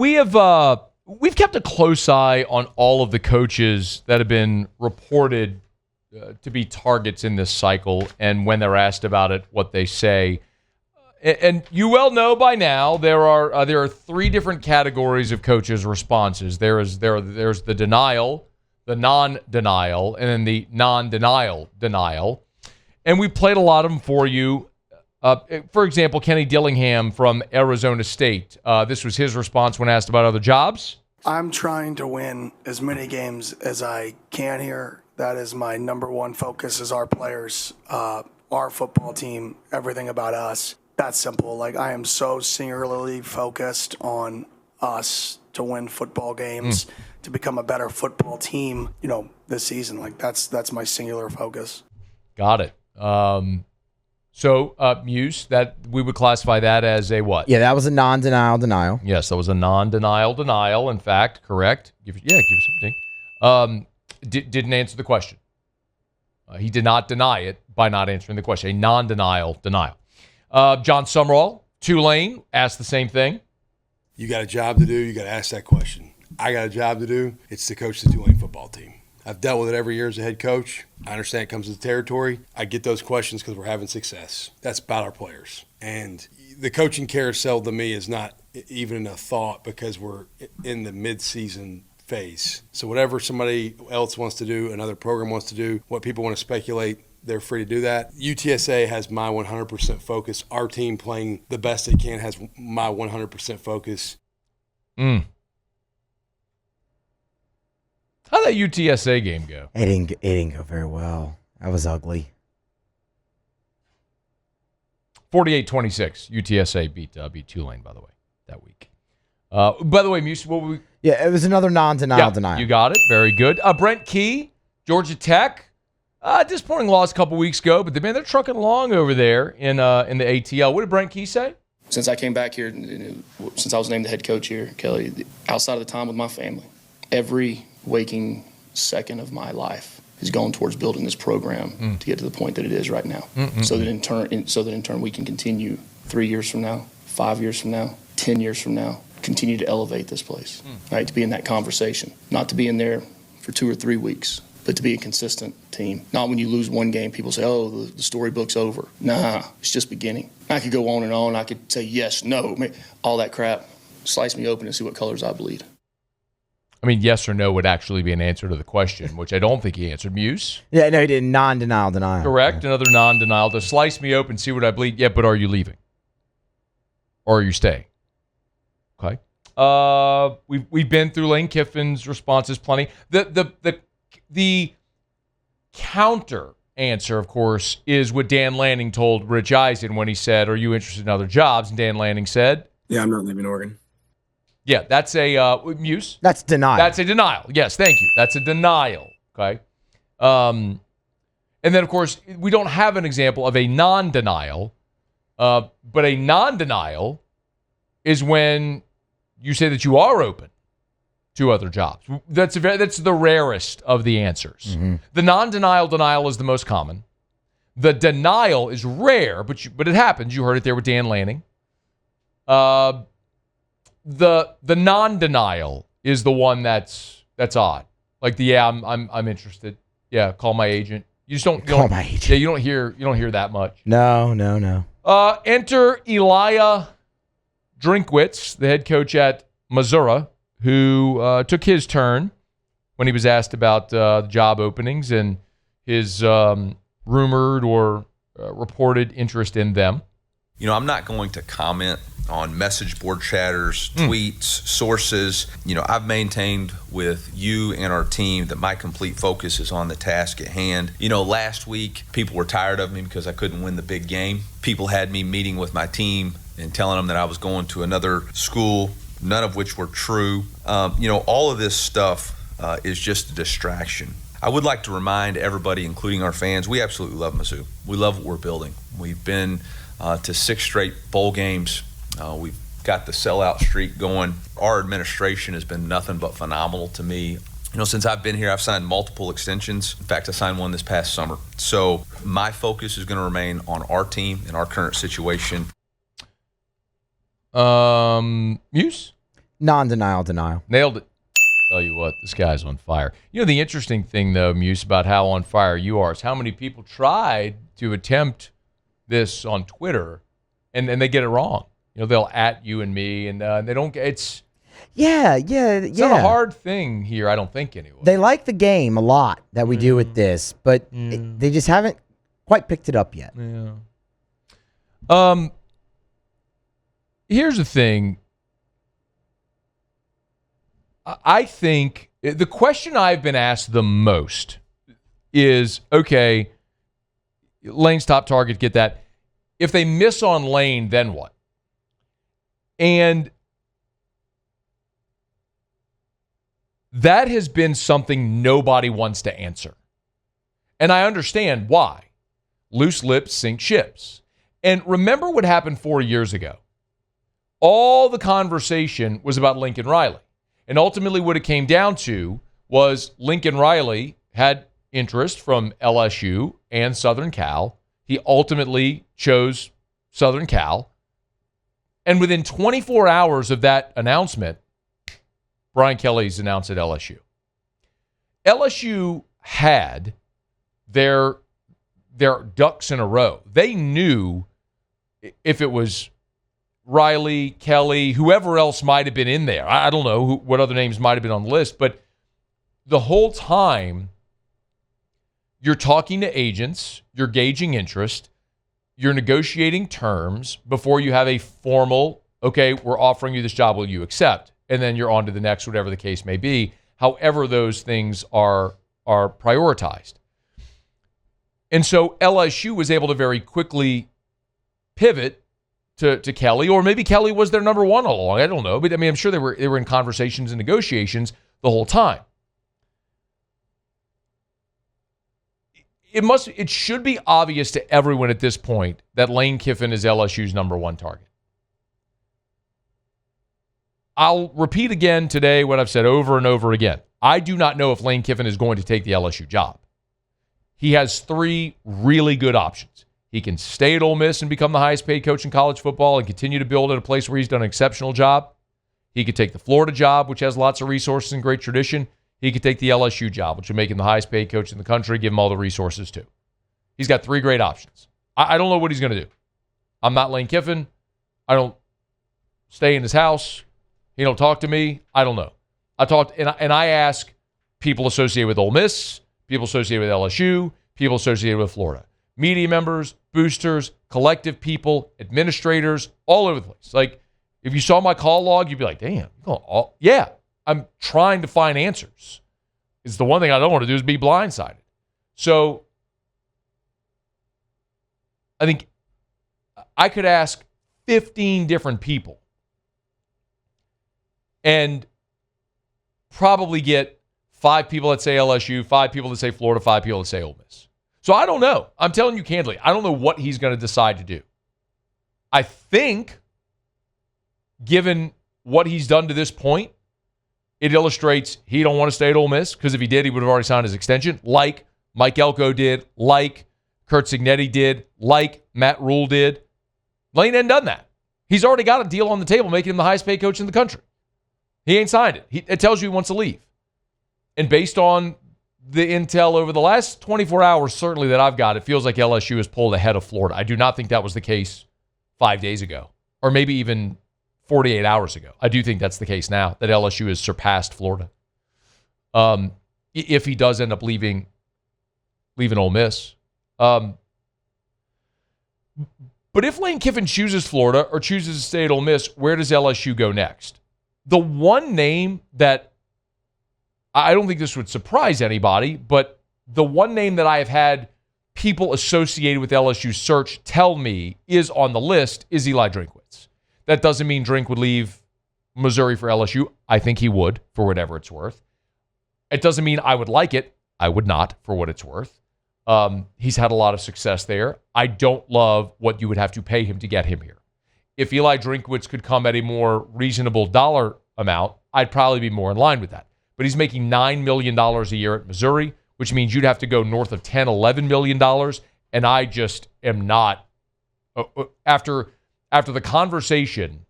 we've kept a close eye on all of the coaches that have been reported to be targets in this cycle, and when they're asked about it, what they say. And you well know by now there are three different categories of coaches' responses. There's the denial, the non-denial, and then the non-denial denial. And we played a lot of them for you. For example, Kenny Dillingham from Arizona State. This was his response when asked about other jobs. I'm trying to win as many games as I can here. That is my number one focus, is our players, our football team, everything about us. That's simple. Like, I am so singularly focused on us to win football games, to become a better football team, this season. Like, that's my singular focus. Got it. So, Muse, that we would classify that as a what? Yeah, that was a non-denial denial. Yes, that was a non-denial denial. In fact, correct. Give us something. Didn't answer the question. He did not deny it by not answering the question. A non-denial denial. John Sumrall, Tulane, asked the same thing. You got a job to do. You got to ask that question. I got a job to do. It's to coach the Tulane football team. I've dealt with it every year as a head coach. I understand it comes with the territory. I get those questions because we're having success. That's about our players. And the coaching carousel to me is not even a thought because we're in the mid-season phase. So whatever somebody else wants to do, another program wants to do, what people want to speculate, they're free to do that. UTSA has my 100% focus. Our team playing the best it can has my 100% focus. How'd that UTSA game go? It didn't go very well. That was ugly. 48-26. UTSA beat Tulane, by the way, that week. By the way, Muse, what we? Yeah, it was another non-denial denial. You got it. Very good. Brent Key, Georgia Tech. Disappointing loss a couple weeks ago, but they're trucking along over there in the ATL. What did Brent Key say? Since I came back here, since I was named the head coach here, Kelly, outside of the time with my family, every waking second of my life is going towards building this program to get to the point that it is right now. So that in turn we can continue 3 years from now, 5 years from now, 10 years from now, continue to elevate this place, right? To be in that conversation, not to be in there for 2 or 3 weeks, but to be a consistent team. Not when you lose one game, people say, oh, the storybook's over. Nah, it's just beginning. I could go on and on. I could say yes, no, all that crap. Slice me open and see what colors I bleed. I mean, yes or no would actually be an answer to the question, which I don't think he answered. Muse? Yeah, no, he did non-denial denial. Correct. Another non-denial. To slice me open, see what I bleed. Yeah, but are you leaving? Or are you staying? Okay. We've been through Lane Kiffin's responses plenty. The counter answer, of course, is what Dan Lanning told Rich Eisen when he said, are you interested in other jobs? And Dan Lanning said, yeah, I'm not leaving Oregon. Yeah, that's a Muse. That's denial. That's a denial. Yes, thank you. That's a denial. Okay. And then, of course, we don't have an example of a non-denial, but a non-denial is when you say that you are open to other jobs. That's the rarest of the answers. The non-denial denial is the most common. The denial is rare, but it happens. You heard it there with Dan Lanning. The non-denial is the one that's odd. Like I'm interested. Yeah, call my agent. You just don't call my agent. Yeah, you don't hear that much. No. Enter Eli Drinkwitz, the head coach at Missouri, who took his turn when he was asked about job openings and his rumored or reported interest in them. I'm not going to comment on message board chatters, tweets, sources. I've maintained with you and our team that my complete focus is on the task at hand. Last week, people were tired of me because I couldn't win the big game. People had me meeting with my team and telling them that I was going to another school, none of which were true. All of this stuff is just a distraction. I would like to remind everybody, including our fans, we absolutely love Mizzou. We love what we're building. We've been to 6 straight bowl games. We've got the sellout streak going. Our administration has been nothing but phenomenal to me. Since I've been here, I've signed multiple extensions. In fact, I signed one this past summer. So my focus is going to remain on our team and our current situation. Muse? Non-denial denial. Nailed it. Tell you what, this guy's on fire. You know, the interesting thing, though, Muse, about how on fire you are is how many people tried to attempt this on Twitter, and they get it wrong. You know, they'll at you and me, and they don't get it's It's not a hard thing here, I don't think, anyway. They like the game a lot that we do with this, but they just haven't quite picked it up yet. Yeah. Here's the thing. I think the question I've been asked the most is, okay, Lane's top target, get that. If they miss on Lane, then what? And that has been something nobody wants to answer. And I understand why. Loose lips sink ships. And remember what happened 4 years ago. All the conversation was about Lincoln Riley. And ultimately what it came down to was Lincoln Riley had interest from LSU and Southern Cal. He ultimately chose Southern Cal. And within 24 hours of that announcement, Brian Kelly's announced at LSU. LSU had their ducks in a row. They knew if it was Riley, Kelly, whoever else might have been in there. I don't know what other names might have been on the list, but the whole time you're talking to agents, you're gauging interest, you're negotiating terms before you have a formal, okay, we're offering you this job, will you accept? And then you're on to the next, whatever the case may be. However, those things are prioritized. And so LSU was able to very quickly pivot to Kelly, or maybe Kelly was their number one all along. I don't know, but I mean, I'm sure they were in conversations and negotiations the whole time. It should be obvious to everyone at this point that Lane Kiffin is LSU's number one target. I'll repeat again today what I've said over and over again. I do not know if Lane Kiffin is going to take the LSU job. He has three really good options. He can stay at Ole Miss and become the highest paid coach in college football and continue to build at a place where he's done an exceptional job. He could take the Florida job, which has lots of resources and great tradition. He could take the LSU job, which would make him the highest paid coach in the country, give him all the resources too. He's got three great options. I don't know what he's going to do. I'm not Lane Kiffin. I don't stay in his house. He don't talk to me. I don't know. I ask people associated with Ole Miss, people associated with LSU, people associated with Florida. Media members, boosters, collective people, administrators, all over the place. Like, if you saw my call log, you'd be like, damn, yeah, I'm trying to find answers. It's the one thing I don't want to do is be blindsided. So I think I could ask 15 different people and probably get 5 people that say LSU, 5 people that say Florida, 5 people that say Ole Miss. So I don't know. I'm telling you candidly, I don't know what he's going to decide to do. I think, given what he's done to this point, it illustrates he don't want to stay at Ole Miss, because if he did, he would have already signed his extension, like Mike Elko did, like Kurt Cignetti did, like Matt Rule did. Lane hadn't done that. He's already got a deal on the table making him the highest paid coach in the country. He ain't signed it. It tells you he wants to leave. And based on the intel over the last 24 hours, certainly that I've got, it feels like LSU has pulled ahead of Florida. I do not think that was the case 5 days ago, or maybe even 48 hours ago. I do think that's the case now, that LSU has surpassed Florida. If he does end up leaving Ole Miss. But if Lane Kiffin chooses Florida or chooses to stay at Ole Miss, where does LSU go next? The one name that I don't think this would surprise anybody, but the one name that I have had people associated with LSU's search tell me is on the list is Eli Drinkwitz. That doesn't mean Drink would leave Missouri for LSU. I think he would, for whatever it's worth. It doesn't mean I would like it. I would not, for what it's worth. He's had a lot of success there. I don't love what you would have to pay him to get him here. If Eli Drinkwitz could come at a more reasonable dollar amount, I'd probably be more in line with that. But he's making $9 million a year at Missouri, which means you'd have to go north of $10, $11 million. And I just am not. After the conversation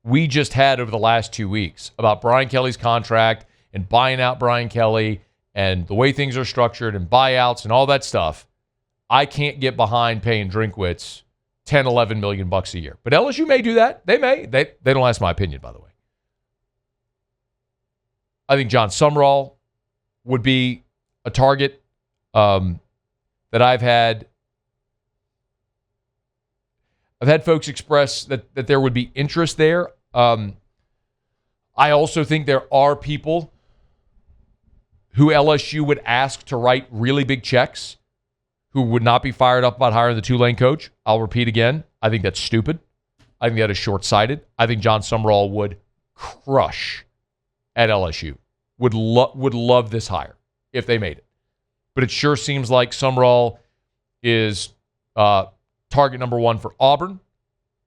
we just had over the last 2 weeks about Brian Kelly's contract and buying out Brian Kelly and the way things are structured and buyouts and all that stuff, I can't get behind paying Drinkwitz $10, $11 million bucks a year. But LSU may do that. They may. They don't ask my opinion, by the way. I think John Sumrall would be a target that I've had folks express that there would be interest there. I also think there are people who LSU would ask to write really big checks who would not be fired up about hiring the Tulane coach. I'll repeat again. I think that's stupid. I think that is short-sighted. I think John Sumrall would crush at LSU. Would love this hire if they made it. But it sure seems like Sumrall is target number one for Auburn,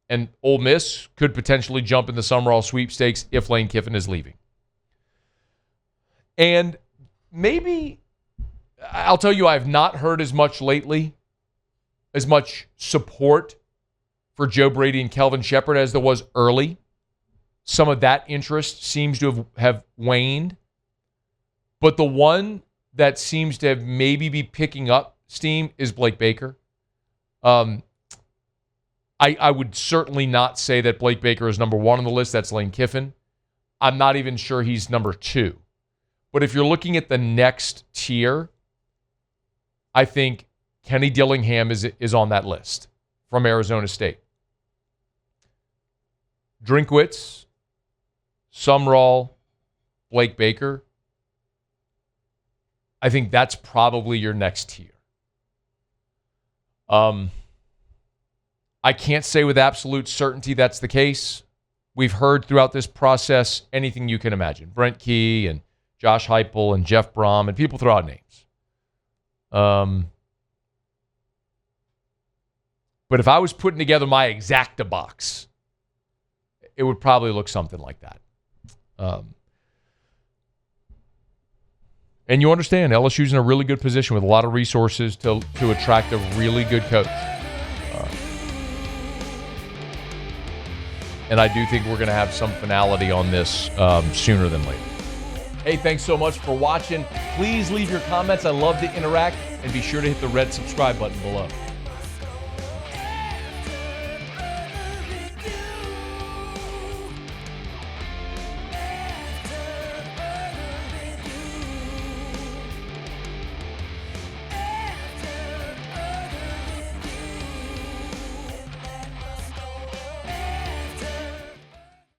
and Ole Miss could potentially jump in the Sumrall sweepstakes if Lane Kiffin is leaving. And maybe, I'll tell you, I have not heard as much lately, as much support for Joe Brady and Kelvin Shepherd as there was early. Some of that interest seems to have waned. But the one that seems to have maybe be picking up steam is Blake Baker. I would certainly not say that Blake Baker is number one on the list. That's Lane Kiffin. I'm not even sure he's number two. But if you're looking at the next tier, I think Kenny Dillingham is on that list from Arizona State. Drinkwitz, Sumrall, Blake Baker. I think that's probably your next tier. I can't say with absolute certainty that's the case. We've heard throughout this process anything you can imagine. Brent Key and Josh Heupel and Jeff Brom, and people throw out names. But if I was putting together my exacta box, it would probably look something like that. And you understand, LSU's in a really good position with a lot of resources to attract a really good coach. And I do think we're going to have some finality on this sooner than later. Hey, thanks so much for watching. Please leave your comments. I love to interact. And be sure to hit the red subscribe button below.